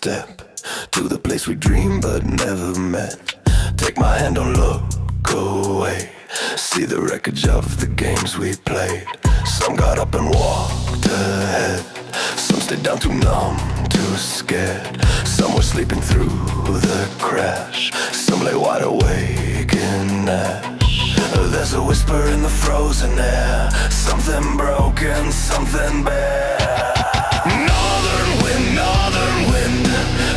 step to the place we dreamed but never met. Take my hand, don't look away. See the wreckage of the games we played. Some got up and walked ahead. Some stayed down too numb, too scared. Some were sleeping through the crash. Some lay wide awake in ash. There's a whisper in the frozen air. Something broken, something bare. Northern wind,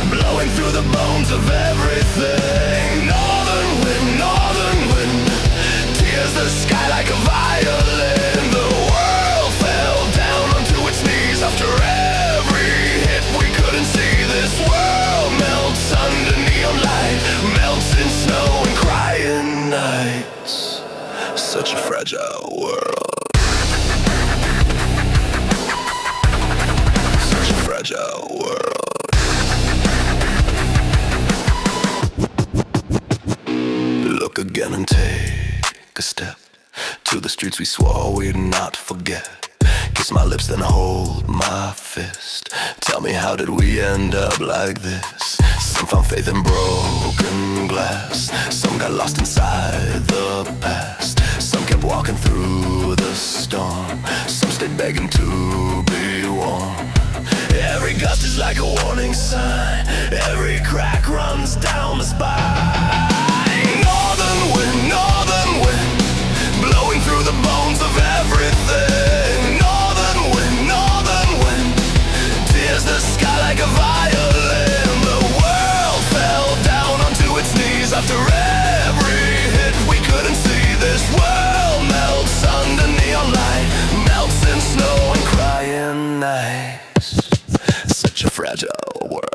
blowing through the bones of everything. Northern wind, tears the sky like a violin. The world fell down onto its knees after every hit. We couldn't see this world melts under neon light, melts in snow and crying nights. Such a fragile world. Such a fragile world. Look again and take a step to the streets we swore we'd not forget. Kiss my lips, then hold my fist. Tell me, how did we end up like this? Some found faith in broken glass. Some got lost inside the past. Some kept walking through the storm. Some stayed begging to be warm. Every gust is like a warning sign. Every crack runs down the spine. Northern wind, blowing through the bones of everything. Northern wind, tears the sky like a violin. The world fell down onto its knees after every hit. We couldn't see this world melts under neon light, melts in snow and crying nights. Such a fragile world.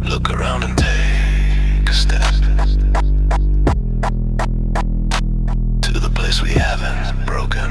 Look around and take a step to the place we haven't broken